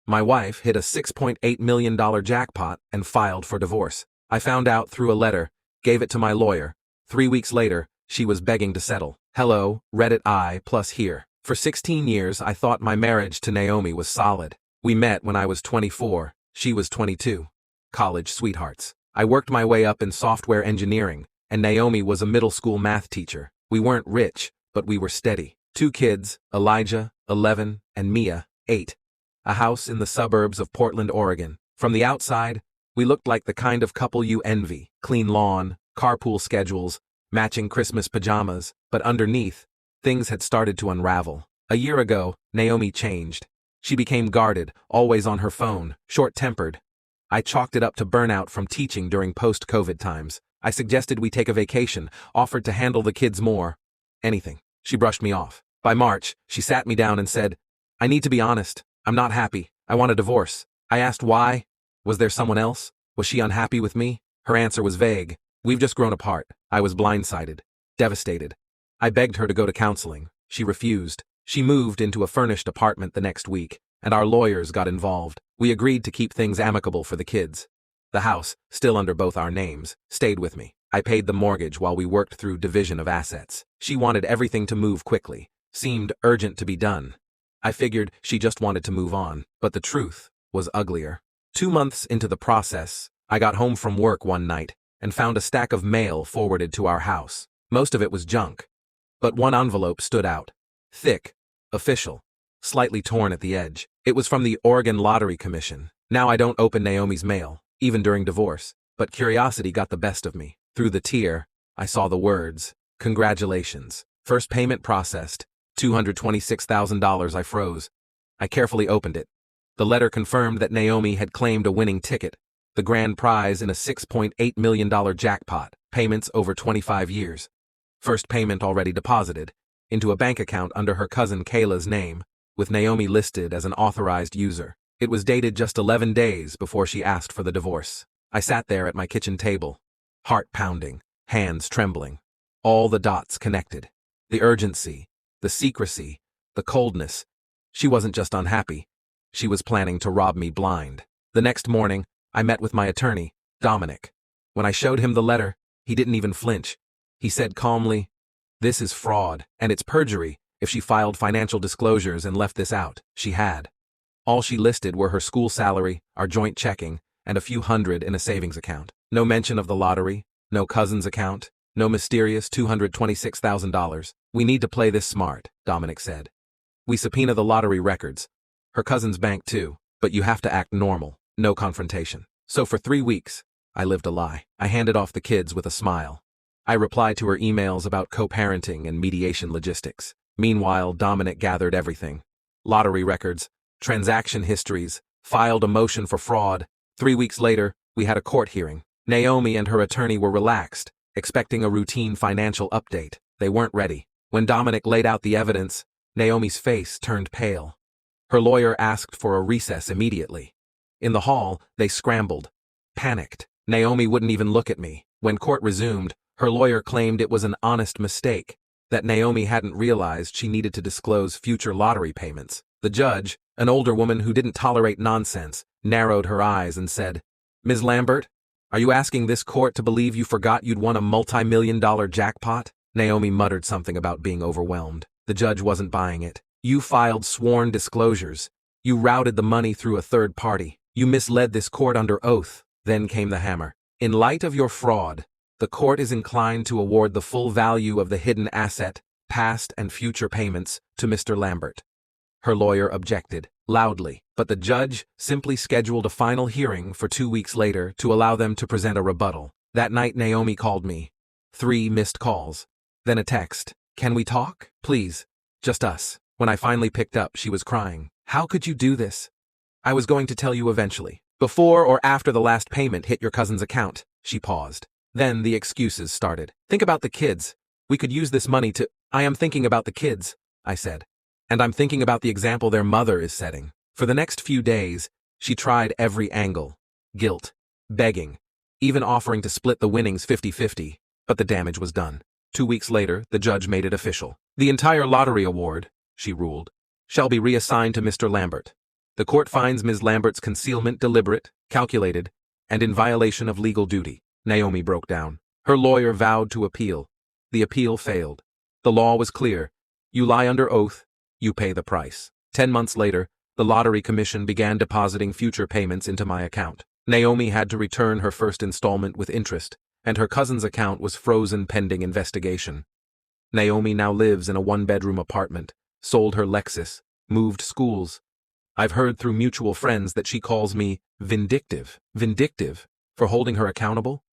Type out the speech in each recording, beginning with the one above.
My wife hit a $6.8 million jackpot and filed for divorce. I found out through a letter, gave it to my lawyer. 3 weeks later, she was begging to settle. Hello, Reddit I plus here. For 16 years, I thought my marriage to Naomi was solid. We met when I was 24, she was 22. College sweethearts. I worked my way up in software engineering, and Naomi was a middle school math teacher. We weren't rich, but we were steady. 2 kids, Elijah, 11, and Mia, 8. A house in the suburbs of Portland, Oregon. From the outside, we looked like the kind of couple you envy. Clean lawn, carpool schedules, matching Christmas pajamas, but underneath, things had started to unravel. A year ago, Naomi changed. She became guarded, always on her phone, short-tempered. I chalked it up to burnout from teaching during post-COVID times. I suggested we take a vacation, offered to handle the kids more. Anything. She brushed me off. By March, she sat me down and said, I need to be honest. I'm not happy. I want a divorce. I asked why. Was there someone else? Was she unhappy with me? Her answer was vague. We've just grown apart. I was blindsided. Devastated. I begged her to go to counseling. She refused. She moved into a furnished apartment the next week, and our lawyers got involved. We agreed to keep things amicable for the kids. The house, still under both our names, stayed with me. I paid the mortgage while we worked through division of assets. She wanted everything to move quickly. Seemed urgent to be done. I figured she just wanted to move on, but the truth was uglier. 2 months into the process, I got home from work one night and found a stack of mail forwarded to our house. Most of it was junk. But one envelope stood out. Thick, official, slightly torn at the edge. It was from the Oregon Lottery Commission. Now I don't open Naomi's mail, even during divorce, but curiosity got the best of me. Through the tear, I saw the words, congratulations. First payment processed. $226,000. I froze. I carefully opened it. The letter confirmed that Naomi had claimed a winning ticket, the grand prize in a $6.8 million jackpot, payments over 25 years. First payment already deposited, into a bank account under her cousin Kayla's name, with Naomi listed as an authorized user. It was dated just 11 days before she asked for the divorce. I sat there at my kitchen table, heart pounding, hands trembling. All the dots connected. The urgency, the secrecy, the coldness. She wasn't just unhappy. She was planning to rob me blind. The next morning, I met with my attorney, Dominic. When I showed him the letter, he didn't even flinch. He said calmly, "This is fraud, and it's perjury if she filed financial disclosures and left this out." She had. All she listed were her school salary, our joint checking, and a few hundred in a savings account. No mention of the lottery, no cousin's account, no mysterious $226,000. "We need to play this smart," Dominic said. "We subpoena the lottery records. Her cousin's bank too, but you have to act normal, no confrontation." So for 3 weeks, I lived a lie. I handed off the kids with a smile. I replied to her emails about co-parenting and mediation logistics. Meanwhile, Dominic gathered everything. Lottery records, transaction histories, filed a motion for fraud. 3 weeks later, we had a court hearing. Naomi and her attorney were relaxed, expecting a routine financial update. They weren't ready. When Dominic laid out the evidence, Naomi's face turned pale. Her lawyer asked for a recess immediately. In the hall, they scrambled, panicked. Naomi wouldn't even look at me. When court resumed, her lawyer claimed it was an honest mistake, that Naomi hadn't realized she needed to disclose future lottery payments. The judge, an older woman who didn't tolerate nonsense, narrowed her eyes and said, "Ms. Lambert, are you asking this court to believe you forgot you'd won a multi-million-dollar jackpot?" Naomi muttered something about being overwhelmed. The judge wasn't buying it. "You filed sworn disclosures. You routed the money through a third party. You misled this court under oath." Then came the hammer. "In light of your fraud, the court is inclined to award the full value of the hidden asset, past and future payments, to Mr. Lambert." Her lawyer objected, loudly, but the judge simply scheduled a final hearing for 2 weeks later to allow them to present a rebuttal. That night Naomi called me. 3 missed calls. Then a text. "Can we talk? Please. Just us." When I finally picked up, she was crying. "How could you do this?" "I was going to tell you eventually. Before or after the last payment hit your cousin's account." She paused. Then the excuses started. "Think about the kids. We could use this money to—" "I am thinking about the kids," I said. "And I'm thinking about the example their mother is setting." For the next few days, she tried every angle. Guilt, begging, even offering to split the winnings 50-50, but the damage was done. 2 weeks later, the judge made it official. "The entire lottery award," she ruled, "shall be reassigned to Mr. Lambert." The court finds Ms. Lambert's concealment deliberate, calculated, and in violation of legal duty. Naomi broke down. Her lawyer vowed to appeal. The appeal failed. The law was clear. You lie under oath, you pay the price. 10 months later, the Lottery Commission began depositing future payments into my account. Naomi had to return her first installment with interest, and her cousin's account was frozen pending investigation. Naomi now lives in a one-bedroom apartment, sold her Lexus, moved schools. I've heard through mutual friends that she calls me vindictive. Vindictive? For holding her accountable?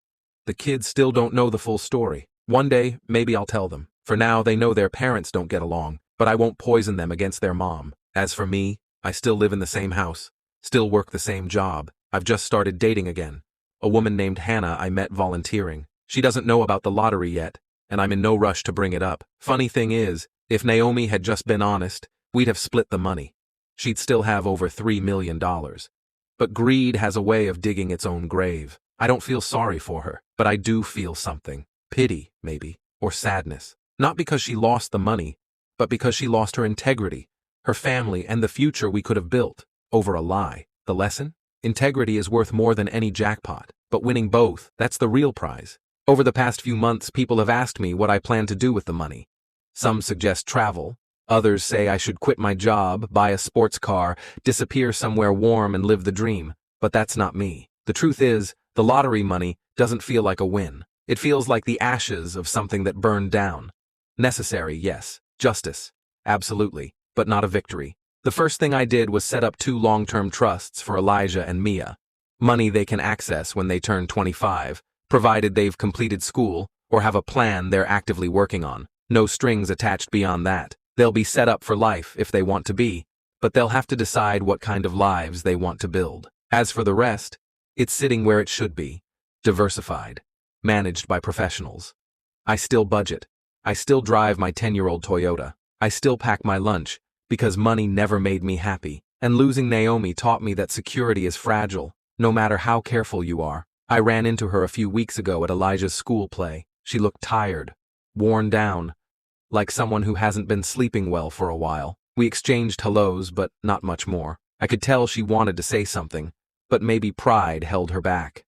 The kids still don't know the full story. One day, maybe I'll tell them. For now, they know their parents don't get along, but I won't poison them against their mom. As for me, I still live in the same house, still work the same job. I've just started dating again. A woman named Hannah I met volunteering. She doesn't know about the lottery yet, and I'm in no rush to bring it up. Funny thing is, if Naomi had just been honest, we'd have split the money. She'd still have over $3 million. But greed has a way of digging its own grave. I don't feel sorry for her, but I do feel something. Pity, maybe, or sadness. Not because she lost the money, but because she lost her integrity, her family, and the future we could have built, over a lie. The lesson? Integrity is worth more than any jackpot, but winning both, that's the real prize. Over the past few months, people have asked me what I plan to do with the money. Some suggest travel. Others say I should quit my job, buy a sports car, disappear somewhere warm and live the dream. But that's not me. The truth is, the lottery money doesn't feel like a win. It feels like the ashes of something that burned down. Necessary, yes. Justice. Absolutely. But not a victory. The first thing I did was set up 2 long-term trusts for Elijah and Mia. Money they can access when they turn 25, provided they've completed school or have a plan they're actively working on. No strings attached beyond that. They'll be set up for life if they want to be, but they'll have to decide what kind of lives they want to build. As for the rest, it's sitting where it should be. Diversified. Managed by professionals. I still budget. I still drive my 10-year-old Toyota. I still pack my lunch, because money never made me happy. And losing Naomi taught me that security is fragile, no matter how careful you are. I ran into her a few weeks ago at Elijah's school play. She looked tired, worn down, like someone who hasn't been sleeping well for a while. We exchanged hellos, but not much more. I could tell she wanted to say something, but maybe pride held her back.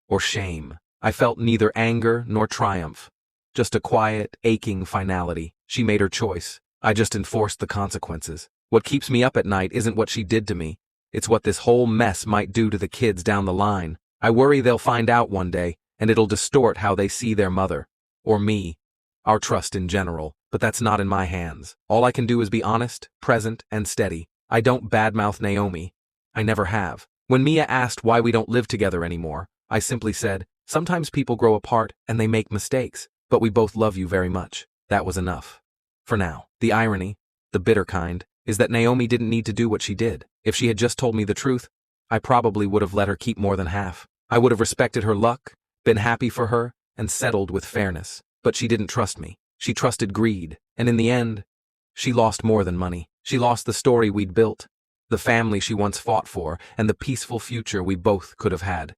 Or shame. I felt neither anger nor triumph. Just a quiet, aching finality. She made her choice. I just enforced the consequences. What keeps me up at night isn't what she did to me. It's what this whole mess might do to the kids down the line. I worry they'll find out one day, and it'll distort how they see their mother. Or me. Our trust in general. But that's not in my hands. All I can do is be honest, present, and steady. I don't badmouth Naomi. I never have. When Mia asked why we don't live together anymore, I simply said, sometimes people grow apart and they make mistakes, but we both love you very much. That was enough. For now. The irony, the bitter kind, is that Naomi didn't need to do what she did. If she had just told me the truth, I probably would have let her keep more than half. I would have respected her luck, been happy for her, and settled with fairness. But she didn't trust me. She trusted greed, and in the end, she lost more than money. She lost the story we'd built, the family she once fought for, and the peaceful future we both could have had,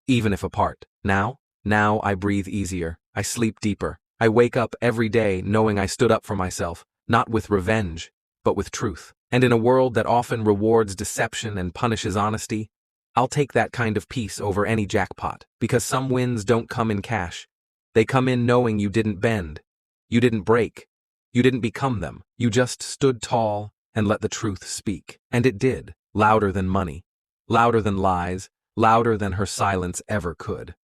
even if apart. Now I breathe easier. I sleep deeper. I wake up every day knowing I stood up for myself, not with revenge, but with truth. And in a world that often rewards deception and punishes honesty, I'll take that kind of peace over any jackpot, because some wins don't come in cash. They come in knowing you didn't bend. You didn't break. You didn't become them. You just stood tall and let the truth speak. And it did, louder than money, louder than lies, louder than her silence ever could.